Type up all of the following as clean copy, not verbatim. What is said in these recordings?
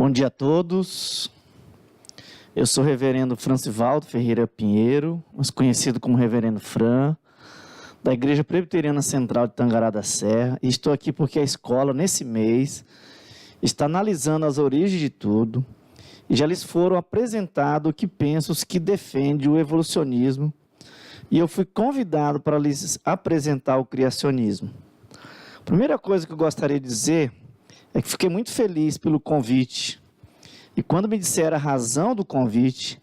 Bom dia a todos. Eu sou o reverendo Francivaldo Ferreira Pinheiro, mais conhecido como reverendo Fran, da Igreja Presbiteriana Central de Tangará da Serra, e estou aqui porque a escola, nesse mês, está analisando as origens de tudo, e já lhes foram apresentados o que pensam os que defendem o evolucionismo, e eu fui convidado para lhes apresentar o criacionismo. A primeira coisa que eu gostaria de dizer é que fiquei muito feliz pelo convite. E quando me disseram a razão do convite,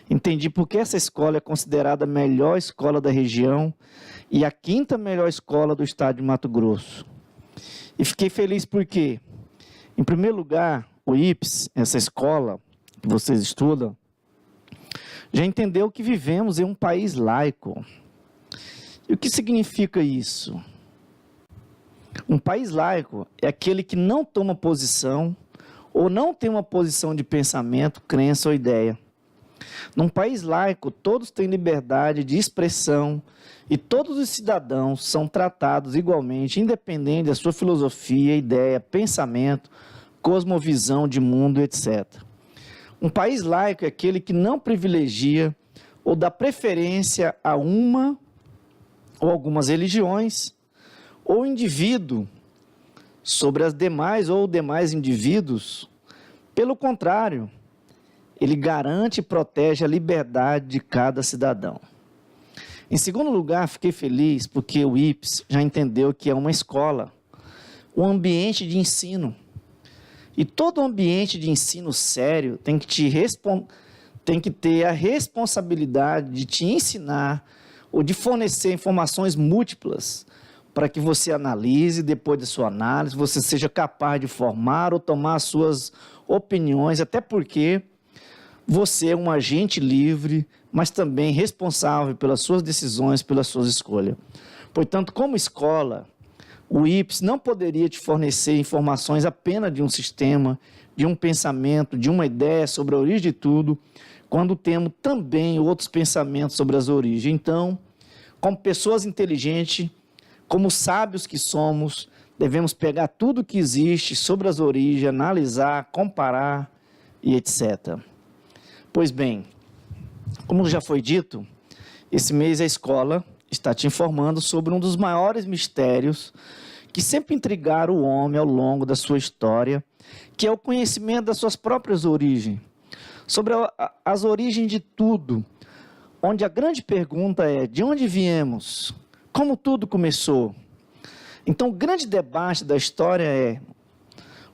entendi por que essa escola é considerada a melhor escola da região e a quinta melhor escola do estado de Mato Grosso. E fiquei feliz porque, em primeiro lugar, o IPS, essa escola que vocês estudam, já entendeu que vivemos em um país laico. E o que significa isso? Um país laico é aquele que não toma posição ou não tem uma posição de pensamento, crença ou ideia. Num país laico, todos têm liberdade de expressão e todos os cidadãos são tratados igualmente, independente da sua filosofia, ideia, pensamento, cosmovisão de mundo, etc. Um país laico é aquele que não privilegia ou dá preferência a uma ou algumas religiões ou indivíduo sobre as demais ou demais indivíduos. Pelo contrário, ele garante e protege a liberdade de cada cidadão. Em segundo lugar, fiquei feliz porque o IPS já entendeu que é uma escola, um ambiente de ensino. E todo ambiente de ensino sério tem que ter a responsabilidade de te ensinar ou de fornecer informações múltiplas para que você analise, depois da sua análise, você seja capaz de formar ou tomar as suas opiniões, até porque você é um agente livre, mas também responsável pelas suas decisões, pelas suas escolhas. Portanto, como escola, o IPS não poderia te fornecer informações apenas de um sistema, de um pensamento, de uma ideia sobre a origem de tudo, quando temos também outros pensamentos sobre as origens. Então, como pessoas inteligentes, como sábios que somos, devemos pegar tudo que existe sobre as origens, analisar, comparar e etc. Pois bem, como já foi dito, esse mês a escola está te informando sobre um dos maiores mistérios que sempre intrigaram o homem ao longo da sua história, que é o conhecimento das suas próprias origens, sobre as origens de tudo, onde a grande pergunta é: de onde viemos? Como tudo começou? Então, o grande debate da história é: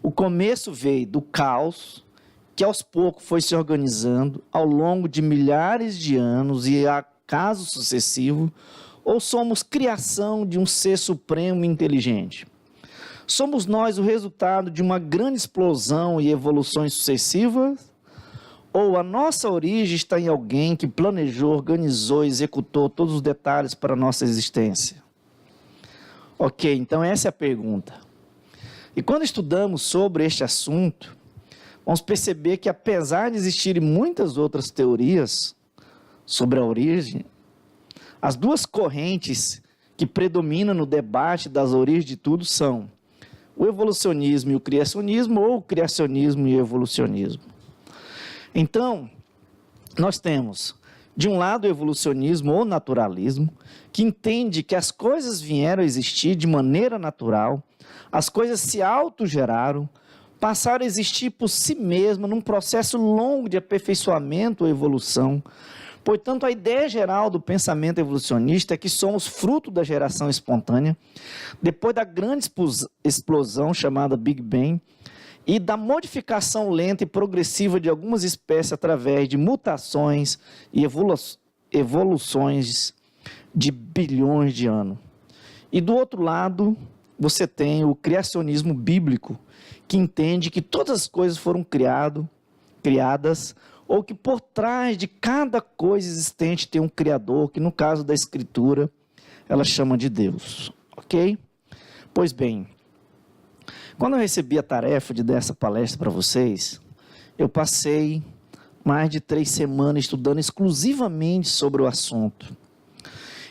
o começo veio do caos, que aos poucos foi se organizando ao longo de milhares de anos e a casos sucessivos, ou somos criação de um ser supremo e inteligente? Somos nós o resultado de uma grande explosão e evoluções sucessivas? Ou a nossa origem está em alguém que planejou, organizou e executou todos os detalhes para a nossa existência? Ok, então essa é a pergunta. E quando estudamos sobre este assunto, vamos perceber que apesar de existirem muitas outras teorias sobre a origem, as duas correntes que predominam no debate das origens de tudo são o evolucionismo e o criacionismo, ou o criacionismo e o evolucionismo. Então, nós temos, de um lado, o evolucionismo ou naturalismo, que entende que as coisas vieram a existir de maneira natural, as coisas se autogeraram, passaram a existir por si mesmas num processo longo de aperfeiçoamento ou evolução. Portanto, a ideia geral do pensamento evolucionista é que somos fruto da geração espontânea, depois da grande explosão chamada Big Bang, e da modificação lenta e progressiva de algumas espécies através de mutações e evoluções de bilhões de anos. E do outro lado, você tem o criacionismo bíblico, que entende que todas as coisas foram criadas, ou que por trás de cada coisa existente tem um Criador, que no caso da Escritura, ela chama de Deus. Ok? Pois bem, quando eu recebi a tarefa de dar essa palestra para vocês, eu passei mais de 3 semanas estudando exclusivamente sobre o assunto.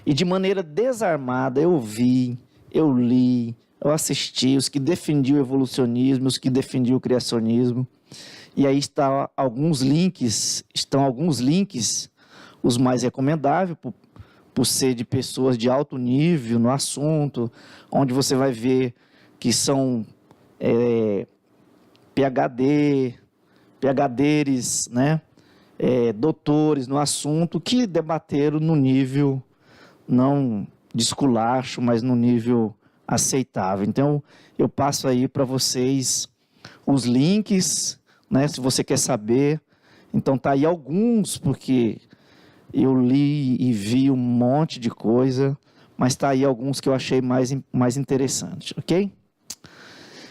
E de maneira desarmada eu ouvi, eu li, eu assisti os que defendiam o evolucionismo, os que defendiam o criacionismo. E aí estão alguns links, os mais recomendáveis, por ser de pessoas de alto nível no assunto, onde você vai ver que são PhDs, né? Doutores no assunto, que debateram no nível, não de esculacho, mas no nível aceitável. Então, eu passo aí para vocês os links, né? Se você quer saber. Então, tá aí alguns, porque eu li e vi um monte de coisa, mas tá aí alguns que eu achei mais interessantes, ok?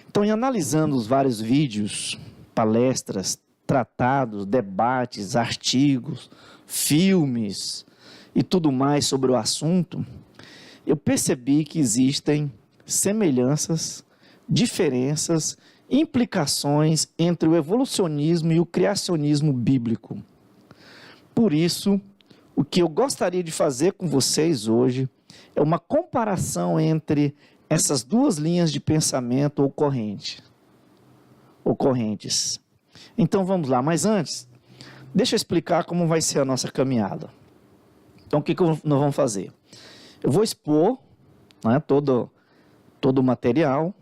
Então, em analisando os vários vídeos, palestras, tratados, debates, artigos, filmes e tudo mais sobre o assunto, eu percebi que existem semelhanças, diferenças, implicações entre o evolucionismo e o criacionismo bíblico. Por isso, o que eu gostaria de fazer com vocês hoje é uma comparação entre essas duas linhas de pensamento ou correntes. Então vamos lá, mas antes, deixa eu explicar como vai ser a nossa caminhada. Então o que nós vamos fazer? Eu vou expor, né, todo o material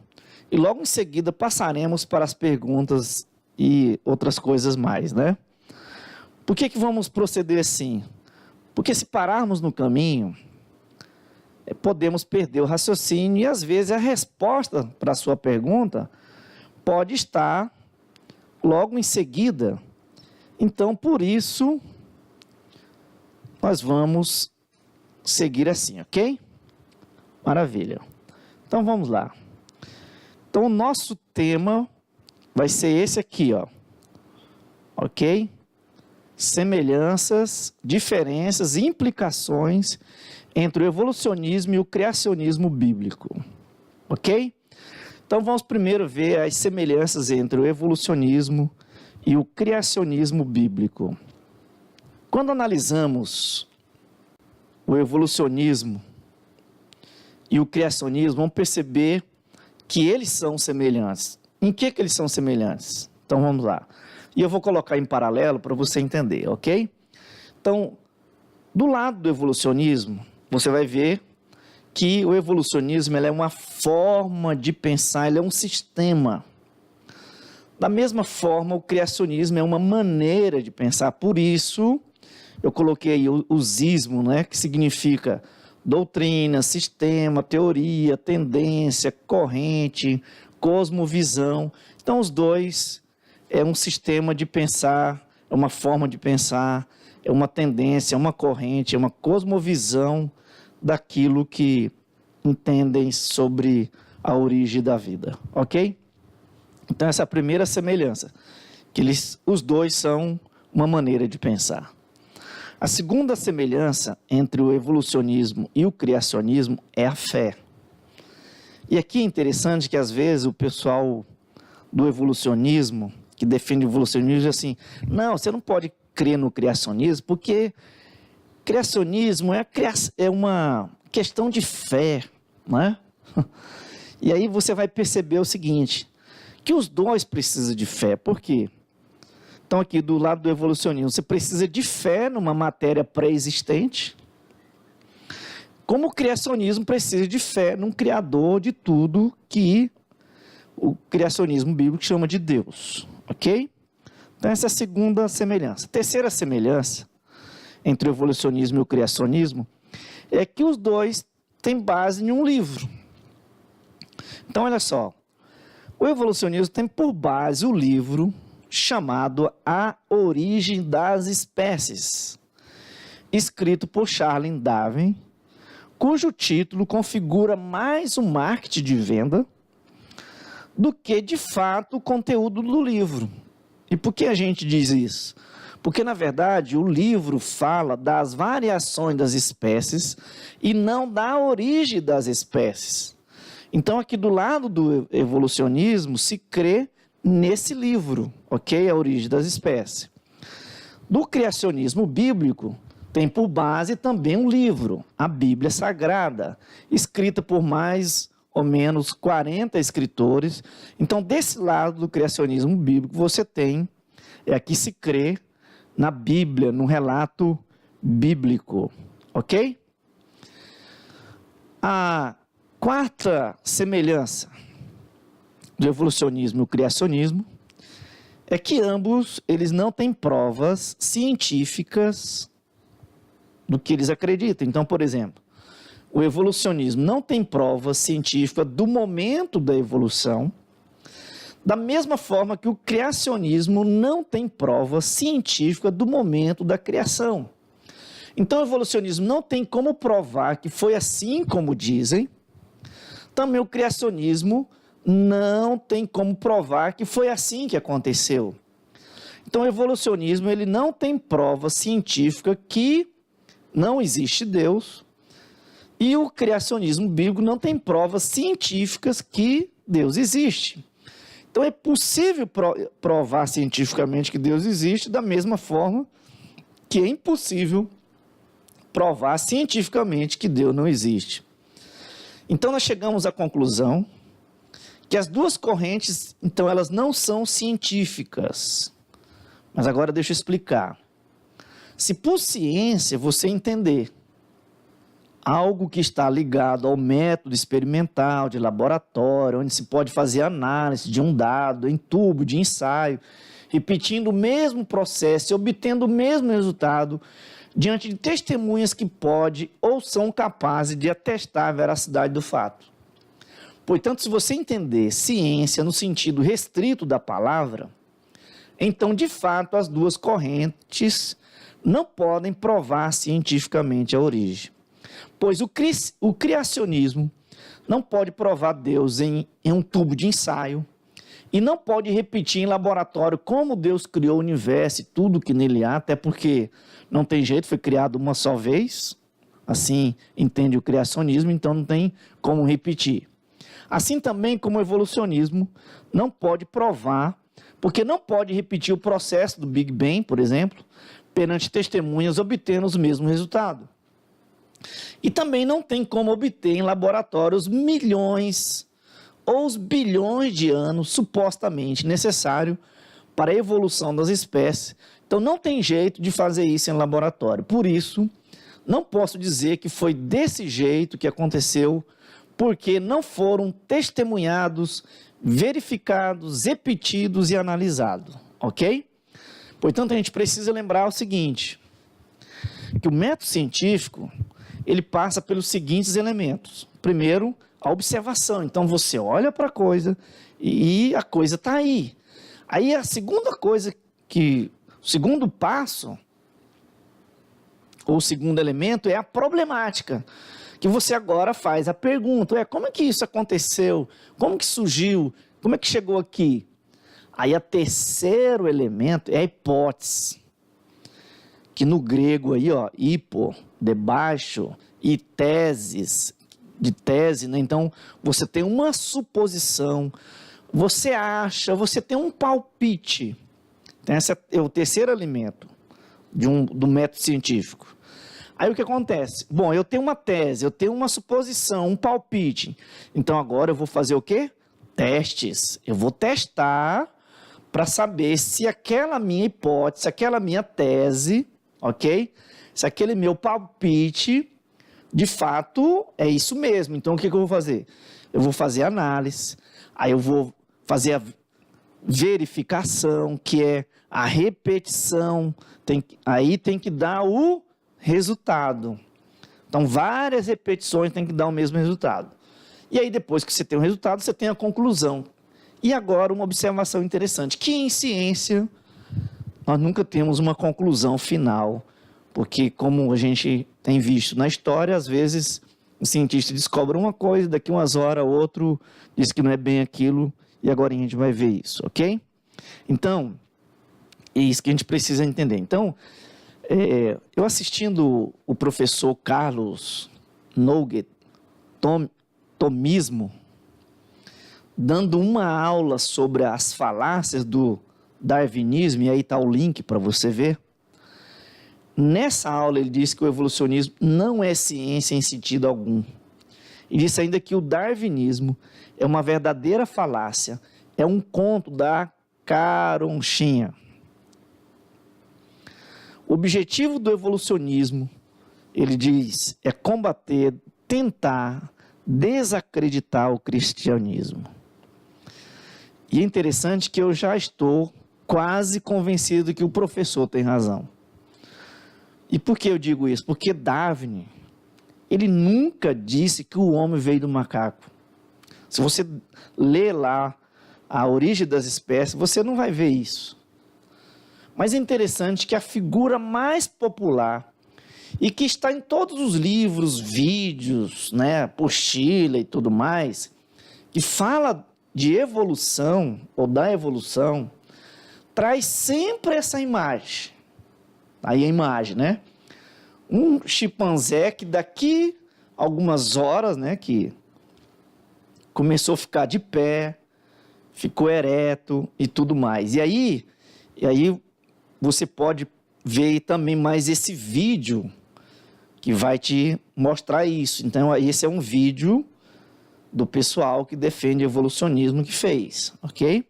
e logo em seguida passaremos para as perguntas e outras coisas mais, né? Por que vamos proceder assim? Porque se pararmos no caminho, podemos perder o raciocínio e às vezes a resposta para a sua pergunta pode estar logo em seguida. Então, por isso, nós vamos seguir assim, ok? Maravilha. Então, vamos lá. Então, o nosso tema vai ser esse aqui, ó. Ok? Semelhanças, diferenças e implicações entre o evolucionismo e o criacionismo bíblico. Ok? Então, vamos primeiro ver as semelhanças entre o evolucionismo e o criacionismo bíblico. Quando analisamos o evolucionismo e o criacionismo, vamos perceber que eles são semelhantes. Em que eles são semelhantes? Então, vamos lá. E eu vou colocar em paralelo para você entender, ok? Então, do lado do evolucionismo, você vai ver que o evolucionismo é uma forma de pensar, ele é um sistema. Da mesma forma, o criacionismo é uma maneira de pensar. Por isso, eu coloquei aí o ismo, né, que significa doutrina, sistema, teoria, tendência, corrente, cosmovisão. Então, os dois é um sistema de pensar, é uma forma de pensar, é uma tendência, é uma corrente, é uma cosmovisão daquilo que entendem sobre a origem da vida, ok? Então, essa é a primeira semelhança, que os dois são uma maneira de pensar. A segunda semelhança entre o evolucionismo e o criacionismo é a fé. E aqui é interessante que, às vezes, o pessoal do evolucionismo, que defende o evolucionismo, diz assim, não, você não pode crer no criacionismo, porque criacionismo é uma questão de fé, né? E aí você vai perceber o seguinte, que os dois precisam de fé. Por quê? Então, aqui do lado do evolucionismo, você precisa de fé numa matéria pré-existente, como o criacionismo precisa de fé num criador de tudo que o criacionismo bíblico chama de Deus, ok? Então, essa é a segunda semelhança. A terceira semelhança entre o evolucionismo e o criacionismo é que os dois têm base em um livro. Então, olha só, o evolucionismo tem por base o livro chamado A Origem das Espécies, escrito por Charles Darwin, cujo título configura mais um marketing de venda do que, de fato, o conteúdo do livro. E por que a gente diz isso? Porque, na verdade, o livro fala das variações das espécies e não da origem das espécies. Então, aqui do lado do evolucionismo, se crê nesse livro, ok? A origem das espécies. Do criacionismo bíblico, tem por base também um livro, a Bíblia Sagrada, escrita por mais ou menos 40 escritores. Então, desse lado do criacionismo bíblico, você tem É aqui se crê na Bíblia, no relato bíblico, ok? A quarta semelhança do evolucionismo e o criacionismo é que ambos eles não têm provas científicas do que eles acreditam. Então, por exemplo, o evolucionismo não tem prova científica do momento da evolução, da mesma forma que o criacionismo não tem prova científica do momento da criação. Então, o evolucionismo não tem como provar que foi assim como dizem. Também o criacionismo não tem como provar que foi assim que aconteceu. Então, o evolucionismo ele não tem prova científica que não existe Deus, e o criacionismo bíblico não tem provas científicas que Deus existe. Então, é possível provar cientificamente que Deus existe, da mesma forma que é impossível provar cientificamente que Deus não existe. Então, nós chegamos à conclusão que as duas correntes, então, elas não são científicas. Mas agora deixa eu explicar. Se por ciência você entender algo que está ligado ao método experimental, de laboratório, onde se pode fazer análise de um dado em tubo de ensaio, repetindo o mesmo processo e obtendo o mesmo resultado, diante de testemunhas que podem ou são capazes de atestar a veracidade do fato. Portanto, se você entender ciência no sentido restrito da palavra, então, de fato, as duas correntes não podem provar cientificamente a origem. Pois o criacionismo não pode provar Deus em um tubo de ensaio e não pode repetir em laboratório como Deus criou o universo e tudo que nele há, até porque não tem jeito, foi criado uma só vez, assim entende o criacionismo, então não tem como repetir. Assim também como o evolucionismo não pode provar, porque não pode repetir o processo do Big Bang, por exemplo, perante testemunhas obtendo os mesmos resultados. E também não tem como obter em laboratórios milhões ou os bilhões de anos supostamente necessário para a evolução das espécies. Então não tem jeito de fazer isso em laboratório. Por isso, não posso dizer que foi desse jeito que aconteceu, porque não foram testemunhados, verificados, repetidos e analisados, ok? Portanto, a gente precisa lembrar o seguinte, que o método científico, ele passa pelos seguintes elementos. Primeiro, a observação. Então, você olha para a coisa e a coisa está aí. Aí, a segunda coisa o segundo passo, ou o segundo elemento, é a problemática. Que você agora faz a pergunta, como é que isso aconteceu? Como que surgiu? Como é que chegou aqui? Aí, o terceiro elemento é a hipótese. Que no grego aí, hipo, debaixo, e teses, de tese, né? Então, você tem uma suposição, você acha, você tem um palpite. Então, esse é o terceiro elemento do método científico. Aí o que acontece? Bom, eu tenho uma tese, eu tenho uma suposição, um palpite. Então, agora eu vou fazer o quê? Testes. Eu vou testar para saber se aquela minha hipótese, aquela minha tese, ok? Se aquele meu palpite, de fato, é isso mesmo. Então, o que eu vou fazer? Eu vou fazer análise, aí eu vou fazer a verificação, que é a repetição, aí tem que dar o resultado. Então, várias repetições tem que dar o mesmo resultado. E aí, depois que você tem o resultado, você tem a conclusão. E agora, uma observação interessante, que em ciência, nós nunca temos uma conclusão final, porque como a gente tem visto na história, às vezes o cientista descobre uma coisa, daqui umas horas outro diz que não é bem aquilo, e agora a gente vai ver isso, ok? Então, é isso que a gente precisa entender. Então, eu assistindo o professor Carlos Nogget, Tomismo, dando uma aula sobre as falácias do darwinismo, e aí está o link para você ver. Nessa aula ele disse que o evolucionismo não é ciência em sentido algum. E disse ainda que o darwinismo é uma verdadeira falácia, é um conto da caronchinha. O objetivo do evolucionismo, ele diz, é combater, tentar desacreditar o cristianismo. E é interessante que eu já estou quase convencido que o professor tem razão. E por que eu digo isso? Porque Darwin, ele nunca disse que o homem veio do macaco. Se você ler lá a origem das espécies, você não vai ver isso. Mas é interessante que a figura mais popular e que está em todos os livros, vídeos, né, apostila e tudo mais, que fala de evolução ou da evolução, traz sempre essa imagem. Aí a imagem, né? Um chimpanzé que daqui algumas horas, né, que começou a ficar de pé, ficou ereto e tudo mais. E aí você pode ver também mais esse vídeo que vai te mostrar isso. Então, esse é um vídeo do pessoal que defende o evolucionismo que fez, ok?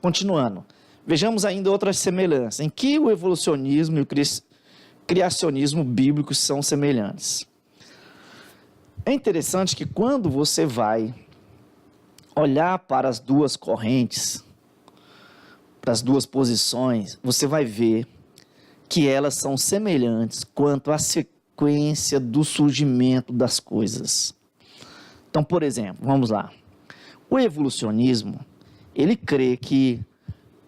Continuando, vejamos ainda outras semelhanças, em que o evolucionismo e o criacionismo bíblicos são semelhantes. É interessante que quando você vai olhar para as duas correntes, para as duas posições, você vai ver que elas são semelhantes quanto à sequência do surgimento das coisas. Então, por exemplo, vamos lá. O evolucionismo, ele crê que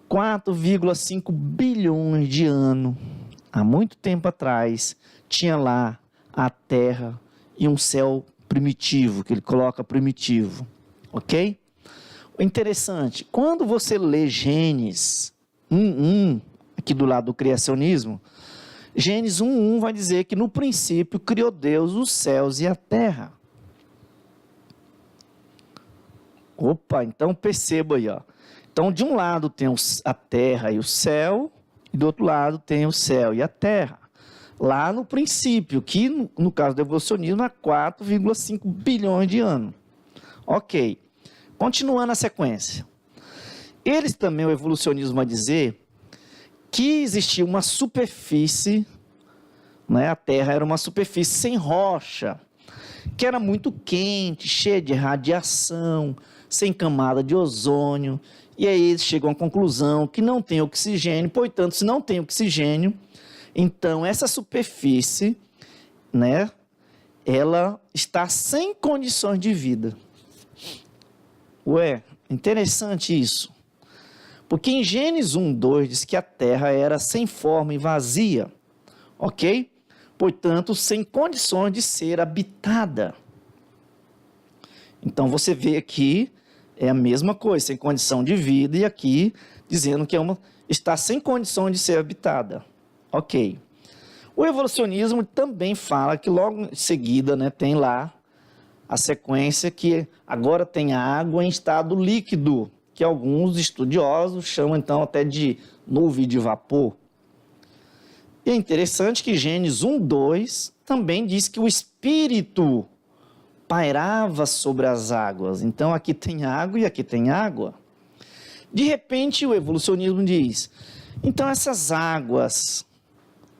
4,5 bilhões de anos, há muito tempo atrás, tinha lá a terra e um céu primitivo, que ele coloca primitivo, ok? O interessante, quando você lê Gênesis 1:1, aqui do lado do criacionismo, Gênesis 1:1 vai dizer que no princípio criou Deus os céus e a terra. Opa, então perceba aí, ó. Então, de um lado tem a terra e o céu, e do outro lado tem o céu e a terra. Lá no princípio, que no caso do evolucionismo há 4,5 bilhões de anos. Ok. Continuando a sequência. Eles também, o evolucionismo vai dizer que existia uma superfície, né? A Terra era uma superfície sem rocha, que era muito quente, cheia de radiação, sem camada de ozônio. E aí eles chegam à conclusão que não tem oxigênio, portanto, se não tem oxigênio, então essa superfície, né, ela está sem condições de vida. Ué, interessante isso. Porque em Gênesis 1:2 diz que a terra era sem forma e vazia, ok? Portanto, sem condições de ser habitada. Então você vê aqui, é a mesma coisa, sem condição de vida, e aqui dizendo que está sem condição de ser habitada. Ok. O evolucionismo também fala que logo em seguida, né, tem lá a sequência que agora tem a água em estado líquido, que alguns estudiosos chamam então até de nuvem de vapor. E é interessante que Gênesis 1:2 também diz que o Espírito pairava sobre as águas. Então aqui tem água e aqui tem água. De repente o evolucionismo diz, então essas águas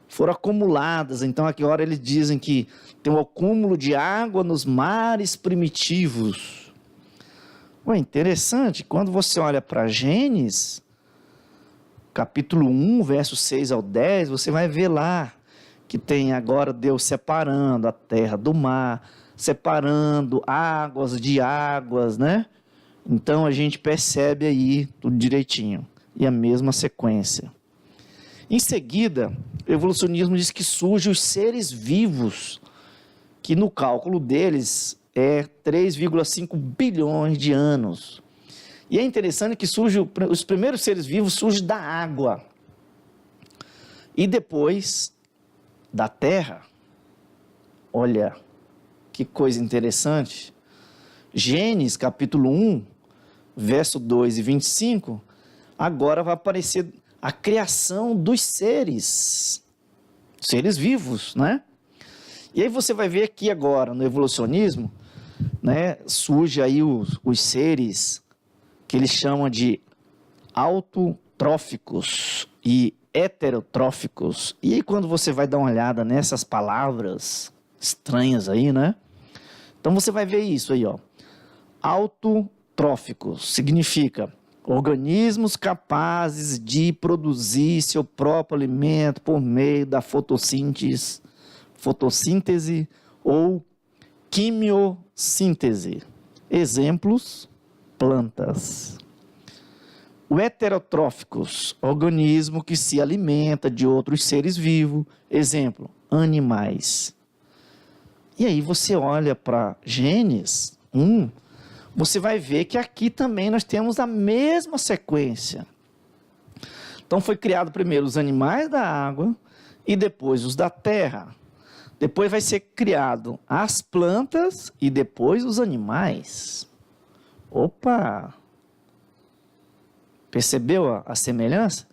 foram acumuladas, então aqui agora eles dizem que tem um acúmulo de água nos mares primitivos. Ué, interessante, quando você olha para Gênesis, capítulo 1, versos 6 ao 10, você vai ver lá que tem agora Deus separando a terra do mar, separando águas de águas, né? Então a gente percebe aí tudo direitinho, e a mesma sequência. Em seguida, o evolucionismo diz que surgem os seres vivos, que no cálculo deles é 3,5 bilhões de anos. E é interessante que os primeiros seres vivos surgem da água e depois da terra. Olha, que coisa interessante. Gênesis capítulo 1, verso 2 e 25, agora vai aparecer a criação dos seres vivos, né? E aí você vai ver aqui agora, no evolucionismo, né, surge aí os seres que eles chamam de autotróficos e heterotróficos. E aí quando você vai dar uma olhada nessas palavras estranhas aí, né? Então você vai ver isso aí, ó. Autotróficos significa organismos capazes de produzir seu próprio alimento por meio da fotossíntese ou quimiossíntese. Exemplos, plantas. O heterotróficos, organismo que se alimenta de outros seres vivos. Exemplo, animais. E aí você olha para Gênesis 1, você vai ver que aqui também nós temos a mesma sequência. Então foi criado primeiro os animais da água e depois os da terra. Depois vai ser criado as plantas e depois os animais. Opa! Percebeu a semelhança?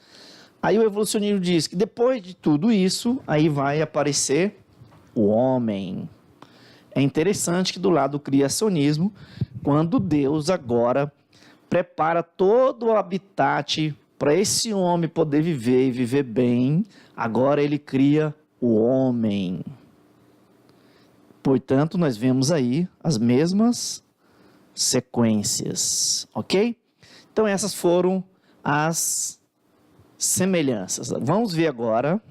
Aí o evolucionismo diz que depois de tudo isso, aí vai aparecer o homem. É interessante que do lado do criacionismo, quando Deus agora prepara todo o habitat para esse homem poder viver e viver bem, agora ele cria o homem. Portanto, nós vemos aí as mesmas sequências, ok? Então essas foram as semelhanças. Vamos ver agora,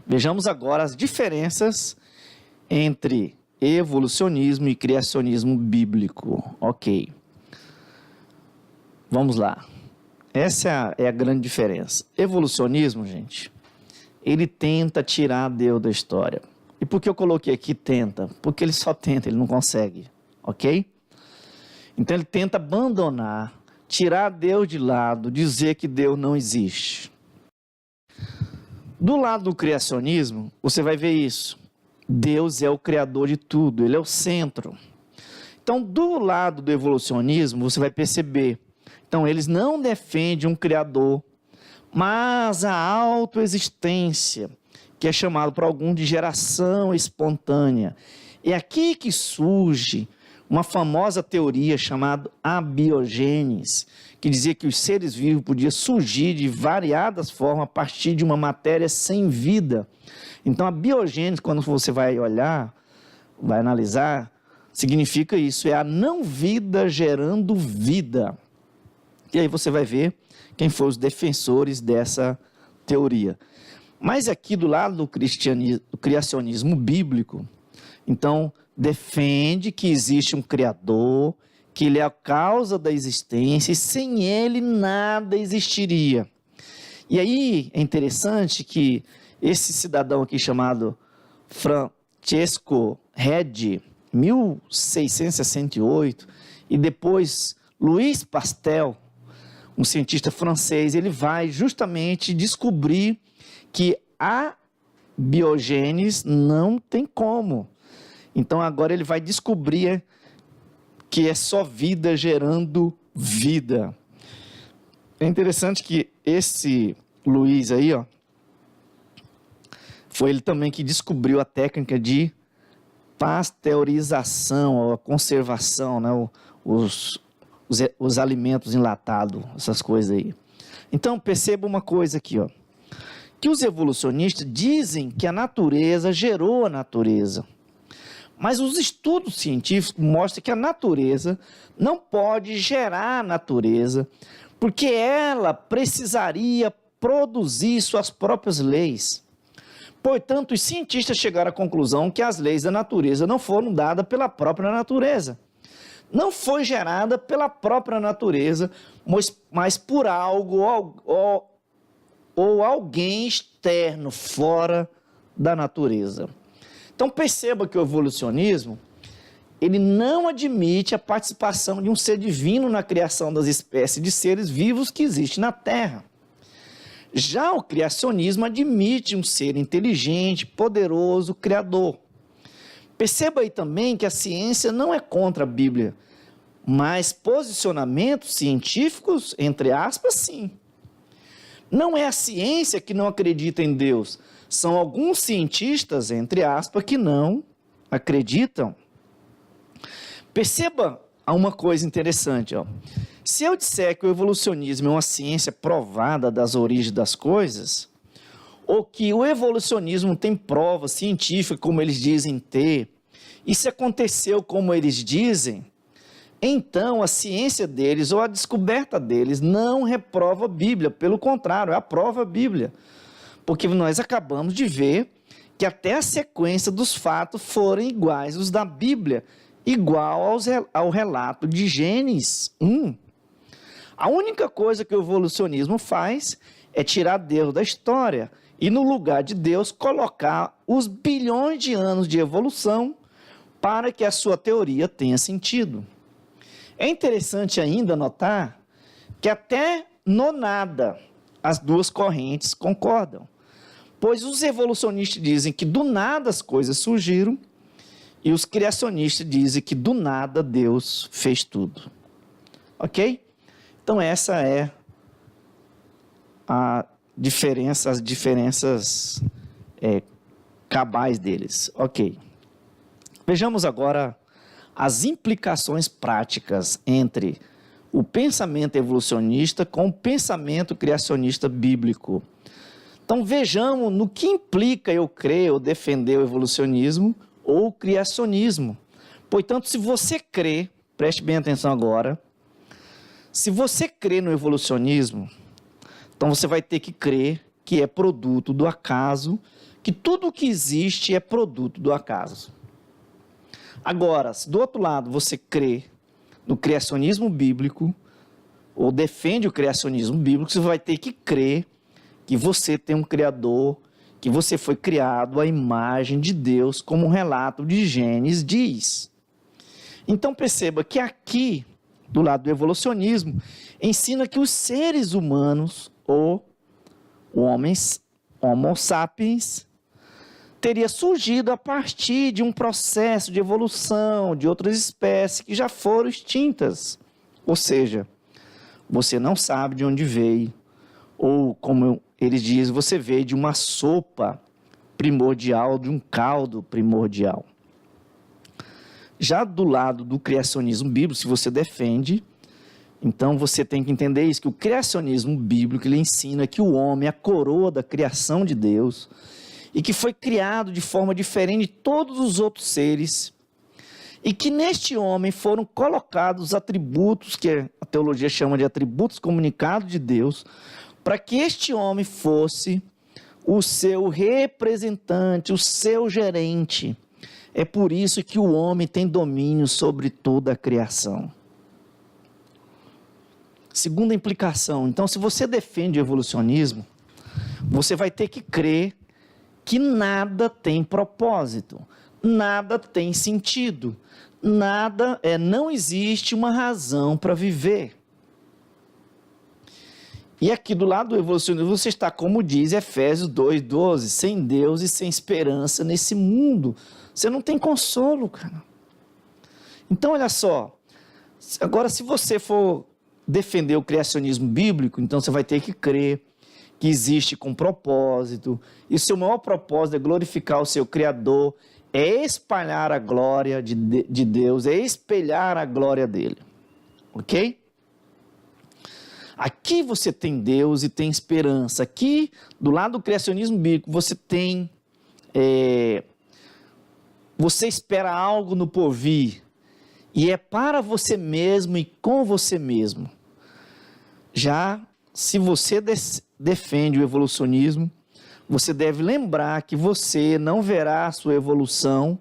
vejamos agora as diferenças entre evolucionismo e criacionismo bíblico. Ok. Vamos lá. Essa é a grande diferença. Evolucionismo, gente, ele tenta tirar Deus da história. E por que eu coloquei aqui tenta? Porque ele só tenta, ele não consegue, ok? Então ele tenta abandonar, tirar Deus de lado, dizer que Deus não existe. Do lado do criacionismo, você vai ver isso. Deus é o criador de tudo, ele é o centro. Então, do lado do evolucionismo, você vai perceber. Então, eles não defendem um criador, mas a autoexistência, que é chamado por algum de geração espontânea. É aqui que surge uma famosa teoria chamada abiogênese, que dizia que os seres vivos podiam surgir de variadas formas a partir de uma matéria sem vida. Então, a biogênese, quando você vai olhar, vai analisar, significa isso, é a não vida gerando vida. E aí você vai ver quem foram os defensores dessa teoria. Mas aqui do lado do criacionismo bíblico, então, defende que existe um Criador, que ele é a causa da existência e sem ele nada existiria. E aí é interessante que esse cidadão aqui chamado Francesco Redi, 1668, e depois Louis Pasteur, um cientista francês, ele vai justamente descobrir que a biogênese não tem como. Então agora ele vai descobrir que é só vida gerando vida. É interessante que esse Luiz aí, ó, foi ele também que descobriu a técnica de pasteurização, a conservação, né, os alimentos enlatados, essas coisas aí. Então perceba uma coisa aqui, ó, que os evolucionistas dizem que a natureza gerou a natureza. Mas os estudos científicos mostram que a natureza não pode gerar a natureza, porque ela precisaria produzir suas próprias leis. Portanto, os cientistas chegaram à conclusão que as leis da natureza não foram dadas pela própria natureza. Não foi gerada pela própria natureza, mas por algo ou alguém externo, fora da natureza. Então perceba que o evolucionismo, ele não admite a participação de um ser divino na criação das espécies de seres vivos que existem na Terra. Já o criacionismo admite um ser inteligente, poderoso, criador. Perceba aí também que a ciência não é contra a Bíblia, mas posicionamentos científicos, entre aspas, sim. Não é a ciência que não acredita em Deus, são alguns cientistas, entre aspas, que não acreditam. Perceba uma coisa interessante, ó. Se eu disser que o evolucionismo é uma ciência provada das origens das coisas, ou que o evolucionismo tem prova científica, como eles dizem ter, e se aconteceu como eles dizem, então a ciência deles ou a descoberta deles não reprova a Bíblia, pelo contrário, aprova a Bíblia. Porque nós acabamos de ver que até a sequência dos fatos foram iguais os da Bíblia, igual ao relato de Gênesis 1. A única coisa que o evolucionismo faz é tirar Deus da história e, no lugar de Deus, colocar os bilhões de anos de evolução para que a sua teoria tenha sentido. É interessante ainda notar que até no nada as duas correntes concordam, pois os evolucionistas dizem que do nada as coisas surgiram e os criacionistas dizem que do nada Deus fez tudo. Ok? Então essa é as diferenças cabais deles. Ok. Vejamos agora as implicações práticas entre o pensamento evolucionista com o pensamento criacionista bíblico. Então vejamos no que implica eu crer ou defender o evolucionismo ou o criacionismo. Portanto, se você crê, preste bem atenção agora, se você crê no evolucionismo, então você vai ter que crer que é produto do acaso, que tudo o que existe é produto do acaso. Agora, se do outro lado você crê no criacionismo bíblico, ou defende o criacionismo bíblico, você vai ter que crer que você tem um Criador que você foi criado à imagem de Deus, como o relato de Gênesis diz. Então perceba que aqui, do lado do evolucionismo, ensina que os seres humanos, ou homens, Homo sapiens, teria surgido a partir de um processo de evolução de outras espécies que já foram extintas. Ou seja, você não sabe de onde veio, ou como eles dizem, você veio de uma sopa primordial, de um caldo primordial. Já do lado do criacionismo bíblico, se você defende, então você tem que entender isso, que o criacionismo bíblico, ele ensina que o homem é a coroa da criação de Deus, e que foi criado de forma diferente de todos os outros seres, e que neste homem foram colocados os atributos, que a teologia chama de atributos comunicados de Deus, para que este homem fosse o seu representante, o seu gerente. É por isso que o homem tem domínio sobre toda a criação. Segunda implicação, então, se você defende o evolucionismo, você vai ter que crer que nada tem propósito, nada tem sentido, não existe uma razão para viver. E aqui do lado do evolucionismo você está, como diz Efésios 2:12, sem Deus e sem esperança nesse mundo. Você não tem consolo, cara. Então, olha só, agora se você for defender o criacionismo bíblico, então você vai ter que crer que existe com propósito, e o seu maior propósito é glorificar o seu Criador, é espalhar a glória de Deus, é espelhar a glória dele, ok? Aqui você tem Deus e tem esperança, aqui do lado do criacionismo bíblico você tem, você espera algo no porvir, e é para você mesmo e com você mesmo. Já se você defende o evolucionismo, você deve lembrar que você não verá a sua evolução,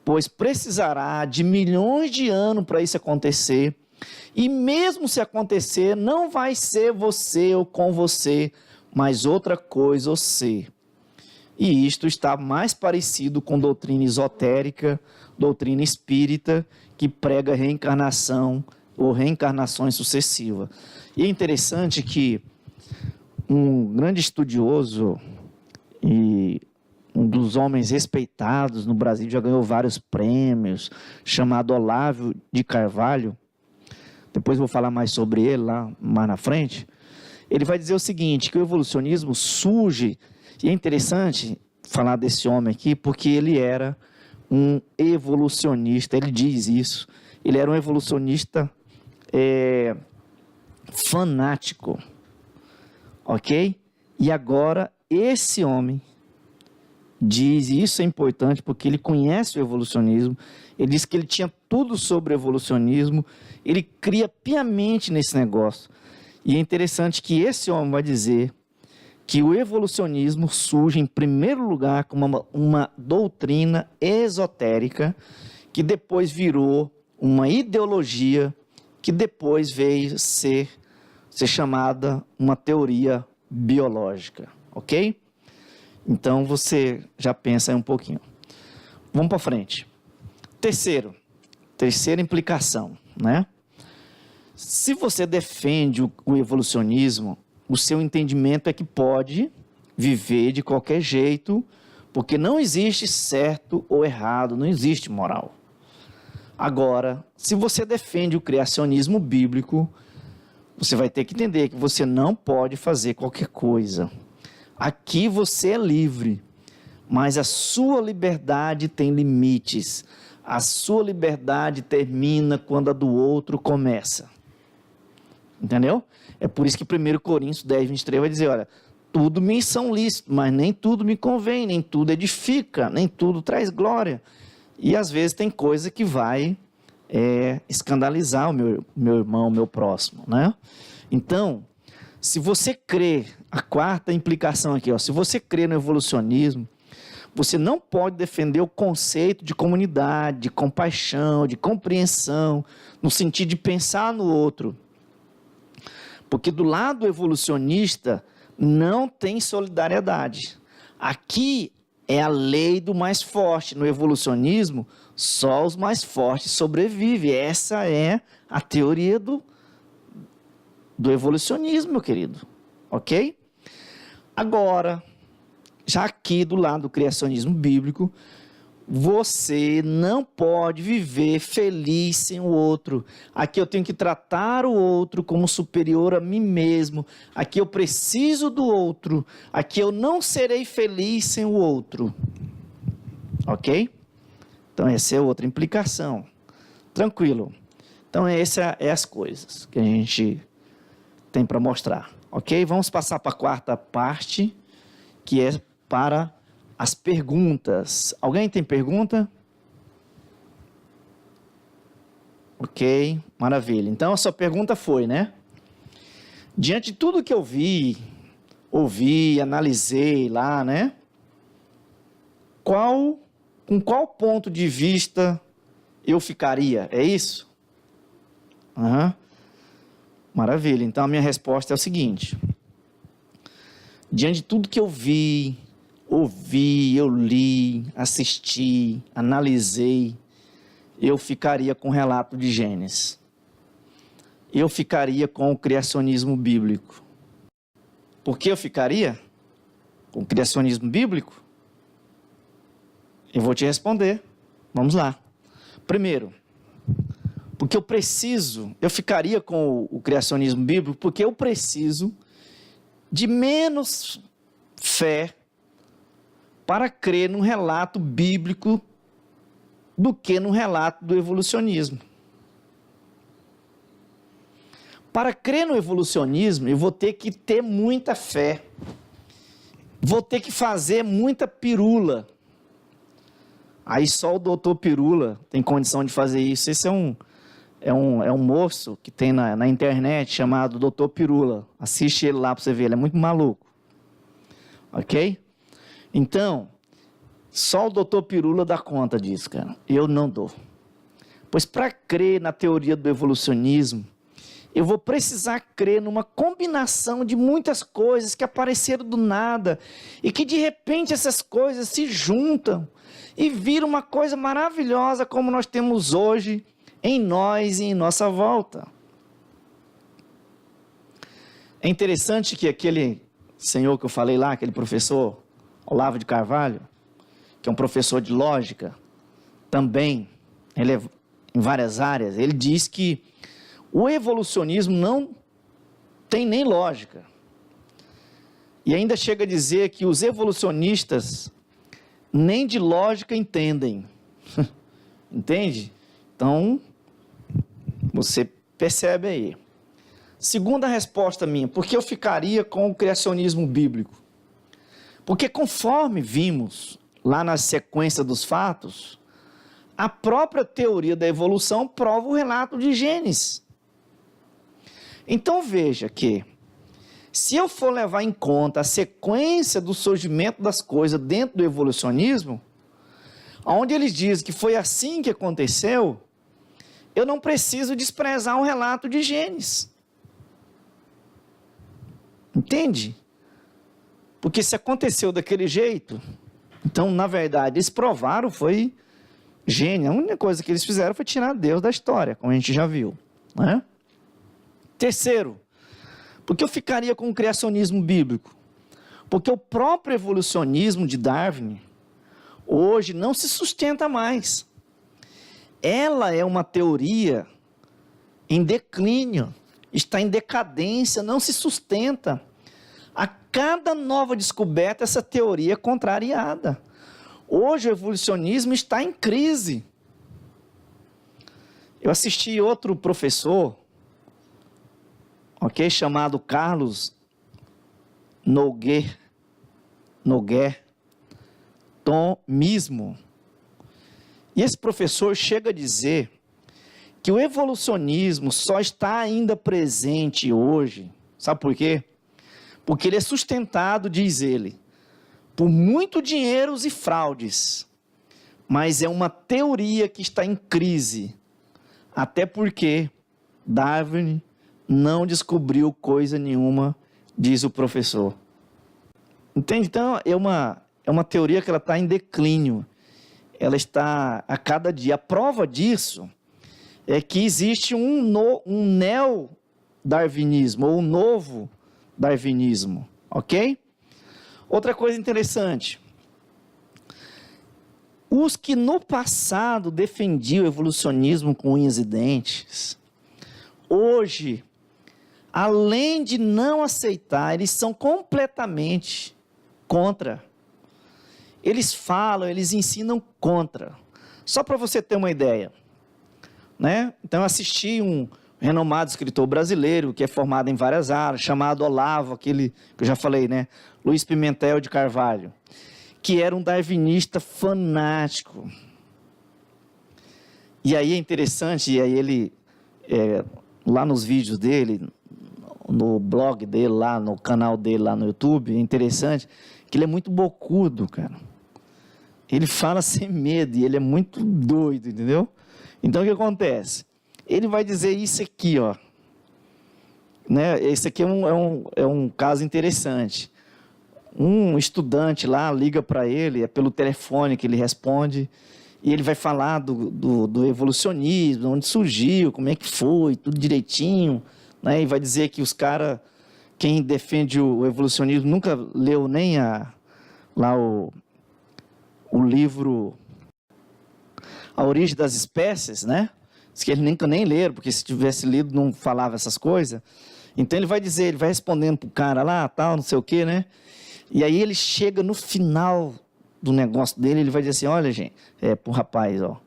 pois precisará de milhões de anos para isso acontecer, e mesmo se acontecer, não vai ser você ou com você, mas outra coisa ou ser. E isto está mais parecido com doutrina esotérica, doutrina espírita, que prega reencarnação ou reencarnações sucessivas. E é interessante que um grande estudioso e um dos homens respeitados no Brasil, já ganhou vários prêmios, chamado Olavo de Carvalho, depois vou falar mais sobre ele lá mais na frente, ele vai dizer o seguinte, que o evolucionismo surge, e é interessante falar desse homem aqui, porque ele era um evolucionista, ele diz isso, ele era um evolucionista fanático, ok? E agora esse homem diz, e isso é importante porque ele conhece o evolucionismo, ele diz que ele tinha tudo sobre o evolucionismo, ele cria piamente nesse negócio. E é interessante que esse homem vai dizer que o evolucionismo surge em primeiro lugar como uma doutrina esotérica, que depois virou uma ideologia, que depois veio ser chamada uma teoria biológica, ok? Então você já pensa aí um pouquinho. Vamos para frente. Terceira implicação, né? Se você defende o evolucionismo, o seu entendimento é que pode viver de qualquer jeito, porque não existe certo ou errado, não existe moral. Agora, se você defende o criacionismo bíblico, você vai ter que entender que você não pode fazer qualquer coisa. Aqui você é livre, mas a sua liberdade tem limites. A sua liberdade termina quando a do outro começa. Entendeu? É por isso que 1 Coríntios 10:23 vai dizer, olha, tudo me são lícitos, mas nem tudo me convém, nem tudo edifica, nem tudo traz glória. E às vezes tem coisa que vai escandalizar o meu irmão, o meu próximo, né? Então, se você crê, a quarta implicação aqui, ó, se você crê no evolucionismo, você não pode defender o conceito de comunidade, de compaixão, de compreensão, no sentido de pensar no outro. Porque do lado evolucionista não tem solidariedade. Aqui é a lei do mais forte. No evolucionismo, só os mais fortes sobrevivem. Essa é a teoria do evolucionismo, meu querido. Ok? Agora, já aqui do lado do criacionismo bíblico, você não pode viver feliz sem o outro. Aqui eu tenho que tratar o outro como superior a mim mesmo. Aqui eu preciso do outro. Aqui eu não serei feliz sem o outro. Ok? Então essa é outra implicação. Tranquilo. Então essa é as coisas que a gente tem para mostrar. Ok? Vamos passar para a quarta parte, que é para as perguntas. Alguém tem pergunta? Ok, maravilha. Então a sua pergunta foi, né? Diante de tudo que eu vi, ouvi, analisei lá, né? Com qual ponto de vista eu ficaria? É isso? Uhum. Maravilha. Então a minha resposta é o seguinte: diante de tudo que eu vi, ouvi, eu li, assisti, analisei, eu ficaria com o relato de Gênesis. Eu ficaria com o criacionismo bíblico. Por que eu ficaria com o criacionismo bíblico? Eu vou te responder. Vamos lá. Primeiro, porque eu ficaria com o criacionismo bíblico porque eu preciso de menos fé para crer num relato bíblico do que no relato do evolucionismo. Para crer no evolucionismo, eu vou ter que ter muita fé. Vou ter que fazer muita pirula. Aí só o doutor Pirula tem condição de fazer isso. Esse é um moço que tem na internet chamado doutor Pirula. Assiste ele lá para você ver, ele é muito maluco. Ok? Então, só o doutor Pirula dá conta disso, cara. Eu não dou. Pois para crer na teoria do evolucionismo, eu vou precisar crer numa combinação de muitas coisas que apareceram do nada e que de repente essas coisas se juntam e viram uma coisa maravilhosa como nós temos hoje em nós e em nossa volta. É interessante que aquele senhor que eu falei lá, aquele professor Olavo de Carvalho, que é um professor de lógica, também, ele é em várias áreas, ele diz que o evolucionismo não tem nem lógica. E ainda chega a dizer que os evolucionistas nem de lógica entendem. Entende? Então, você percebe aí. Segunda resposta minha, por que eu ficaria com o criacionismo bíblico? Porque conforme vimos lá na sequência dos fatos, a própria teoria da evolução prova o relato de Gênesis. Então veja que, se eu for levar em conta a sequência do surgimento das coisas dentro do evolucionismo, onde eles dizem que foi assim que aconteceu, eu não preciso desprezar o relato de Gênesis. Entende? Porque se aconteceu daquele jeito, então, na verdade, eles provaram, foi Gênesis. A única coisa que eles fizeram foi tirar Deus da história, como a gente já viu, né? Terceiro, porque eu ficaria com o criacionismo bíblico? Porque o próprio evolucionismo de Darwin, hoje, não se sustenta mais. Ela é uma teoria em declínio, está em decadência, não se sustenta. A cada nova descoberta, essa teoria é contrariada. Hoje o evolucionismo está em crise. Eu assisti outro professor, chamado Carlos Noguer Tomismo. E esse professor chega a dizer que o evolucionismo só está ainda presente hoje. Sabe por quê? Porque ele é sustentado, diz ele, por muito dinheiro e fraudes. Mas é uma teoria que está em crise. Até porque Darwin não descobriu coisa nenhuma, diz o professor. Entende? Então, é uma teoria que ela está em declínio. Ela está a cada dia. A prova disso é que existe um neo-darwinismo, ou um novo darwinismo, ok? Outra coisa interessante. Os que no passado defendiam o evolucionismo com unhas e dentes, hoje, além de não aceitar, eles são completamente contra. Eles falam, eles ensinam contra. Só para você ter uma ideia, né? Então eu assisti um renomado escritor brasileiro, que é formado em várias áreas, chamado Olavo, aquele que eu já falei, né? Luiz Pimentel de Carvalho, que era um darwinista fanático. E aí é interessante, e aí ele, lá nos vídeos dele, no blog dele, lá no canal dele, lá no YouTube, é interessante que ele é muito bocudo, cara. Ele fala sem medo e ele é muito doido, entendeu? Então, o que acontece? Ele vai dizer isso aqui, ó. Né? Esse aqui é um caso interessante. Um estudante lá liga para ele, é pelo telefone que ele responde, e ele vai falar do evolucionismo, onde surgiu, como é que foi, tudo direitinho, né? E vai dizer que os caras, quem defende o evolucionismo, nunca leu nem o livro A Origem das Espécies, né? Diz que ele nunca nem leram, porque se tivesse lido não falava essas coisas. Então ele vai dizer, ele vai respondendo pro cara lá, tal, não sei o quê, né? E aí ele chega no final do negócio dele, ele vai dizer assim, olha, gente, pro rapaz, ó,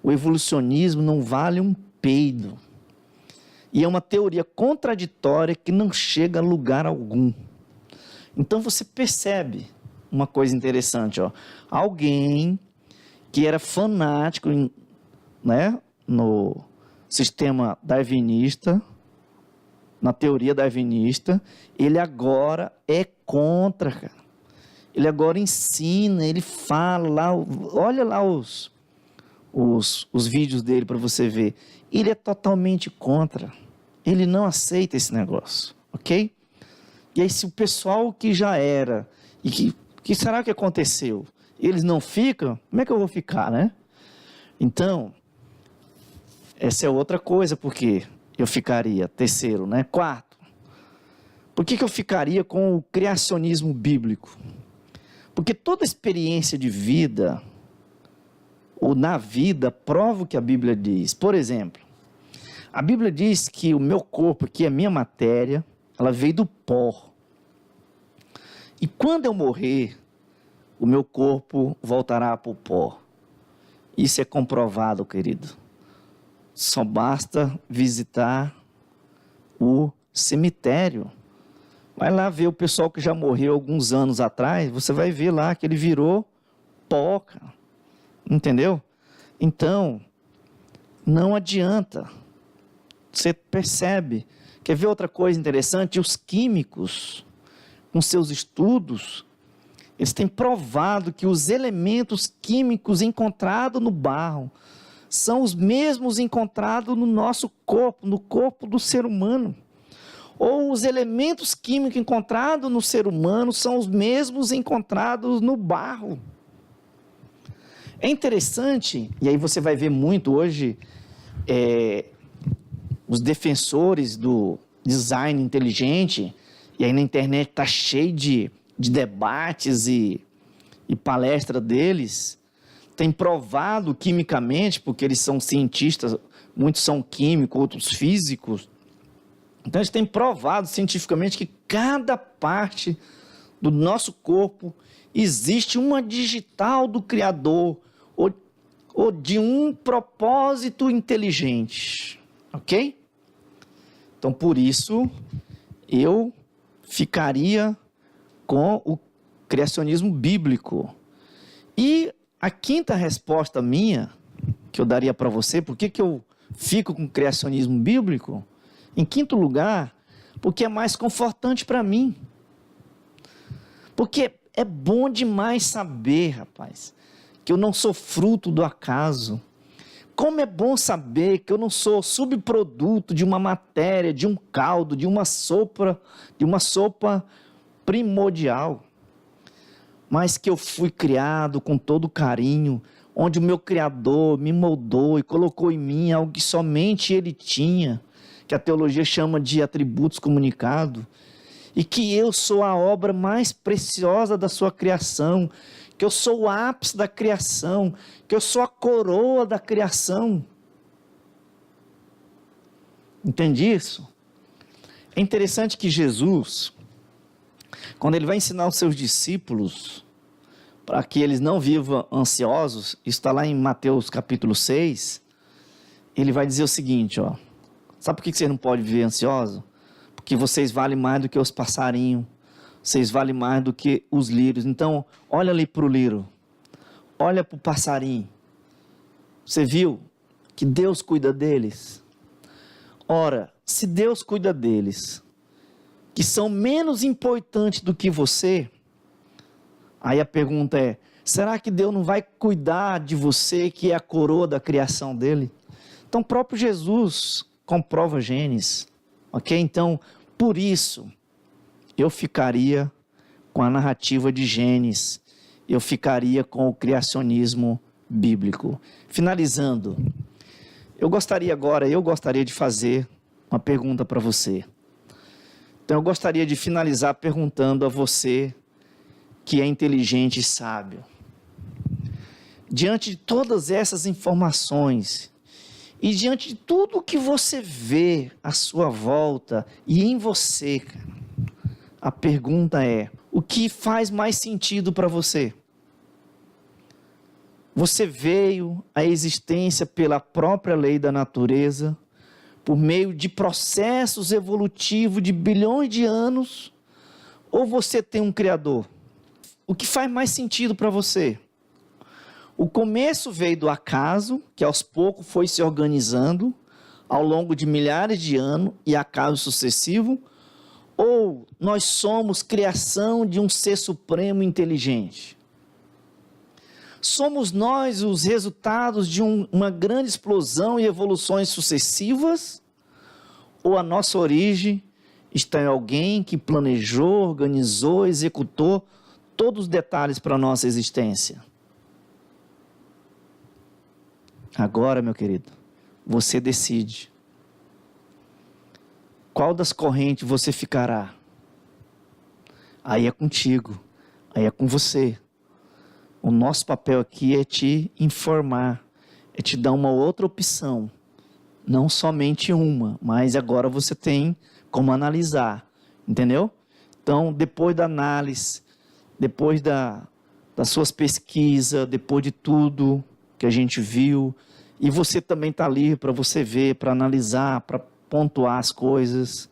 o evolucionismo não vale um peido. E é uma teoria contraditória que não chega a lugar algum. Então você percebe uma coisa interessante, ó. Alguém que era fanático, né, no sistema darwinista, na teoria darwinista, ele agora é contra, cara. Ele agora ensina, ele fala lá, olha lá os vídeos dele para você ver. Ele é totalmente contra. Ele não aceita esse negócio, ok? E aí se o pessoal que já era, e que será que aconteceu? Eles não ficam, como é que eu vou ficar, né? Então, essa é outra coisa, porque eu ficaria, terceiro, né? Quarto, por que eu ficaria com o criacionismo bíblico? Porque toda experiência de vida, ou na vida, prova o que a Bíblia diz. Por exemplo, a Bíblia diz que o meu corpo, que é a minha matéria, ela veio do pó. E quando eu morrer, o meu corpo voltará para o pó. Isso é comprovado, querido. Só basta visitar o cemitério. Vai lá ver o pessoal que já morreu alguns anos atrás, você vai ver lá que ele virou pó, cara. Entendeu? Então, não adianta. Você percebe. Quer ver outra coisa interessante? Os químicos, com seus estudos, eles têm provado que os elementos químicos encontrados no barro são os mesmos encontrados no nosso corpo, no corpo do ser humano. Ou os elementos químicos encontrados no ser humano são os mesmos encontrados no barro. É interessante, e aí você vai ver muito hoje, os defensores do design inteligente, e aí na internet está cheio de debates e palestra deles, tem provado quimicamente, porque eles são cientistas, muitos são químicos, outros físicos. Então eles têm provado cientificamente que cada parte do nosso corpo existe uma digital do Criador, ou de um propósito inteligente, ok? Então por isso eu ficaria com o criacionismo bíblico. E a quinta resposta minha, que eu daria para você, por que eu fico com o criacionismo bíblico? Em quinto lugar, porque é mais confortante para mim. Porque é bom demais saber, rapaz, que eu não sou fruto do acaso. Como é bom saber que eu não sou subproduto de uma matéria, de um caldo, de uma sopa primordial. mas que eu fui criado com todo carinho, onde o meu Criador me moldou e colocou em mim algo que somente Ele tinha, que a teologia chama de atributos comunicados, e que eu sou a obra mais preciosa da sua criação, que eu sou o ápice da criação, que eu sou a coroa da criação. Entende isso? É interessante que Jesus, quando ele vai ensinar os seus discípulos para que eles não vivam ansiosos, isso está lá em Mateus capítulo 6, ele vai dizer o seguinte, ó, sabe por que você não pode viver ansioso? Porque vocês valem mais do que os passarinhos, vocês valem mais do que os lírios. Então, olha ali para o lírio, olha para o passarinho, você viu que Deus cuida deles? Ora, se Deus cuida deles, que são menos importantes do que você, aí a pergunta é, será que Deus não vai cuidar de você, que é a coroa da criação dele? Então, o próprio Jesus comprova Gênesis, ok? Então, por isso, eu ficaria com a narrativa de Gênesis, eu ficaria com o criacionismo bíblico. Finalizando, eu gostaria de fazer uma pergunta para você. Então eu gostaria de finalizar perguntando a você que é inteligente e sábio. Diante de todas essas informações e diante de tudo que você vê à sua volta e em você, a pergunta é: o que faz mais sentido para você? Você veio à existência pela própria lei da natureza, por meio de processos evolutivos de bilhões de anos, ou você tem um Criador? O que faz mais sentido para você? O começo veio do acaso, que aos poucos foi se organizando ao longo de milhares de anos e acaso sucessivo, ou nós somos criação de um ser supremo inteligente? Somos nós os resultados de uma grande explosão e evoluções sucessivas? Ou a nossa origem está em alguém que planejou, organizou, executou todos os detalhes para a nossa existência? Agora, meu querido, você decide. Qual das correntes você ficará? Aí é contigo, aí é com você. O nosso papel aqui é te informar, é te dar uma outra opção. Não somente uma, mas agora você tem como analisar, entendeu? Então, depois da análise, depois das suas pesquisas, depois de tudo que a gente viu, e você também está livre para você ver, para analisar, para pontuar as coisas,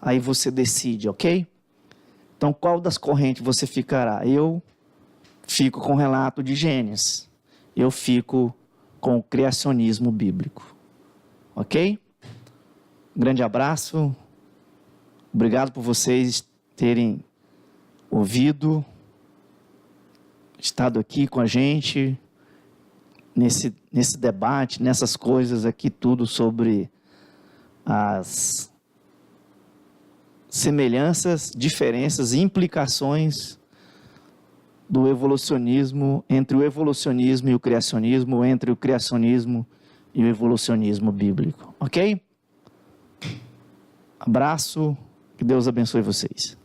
aí você decide, ok? Então, qual das correntes você ficará? Eu fico com o relato de Gênesis. Eu fico com o criacionismo bíblico. Ok? Um grande abraço. Obrigado por vocês terem ouvido, estado aqui com a gente, nesse debate, nessas coisas aqui, tudo sobre as semelhanças, diferenças e implicações do evolucionismo, entre o evolucionismo e o criacionismo, entre o criacionismo e o evolucionismo bíblico, ok? Abraço, que Deus abençoe vocês.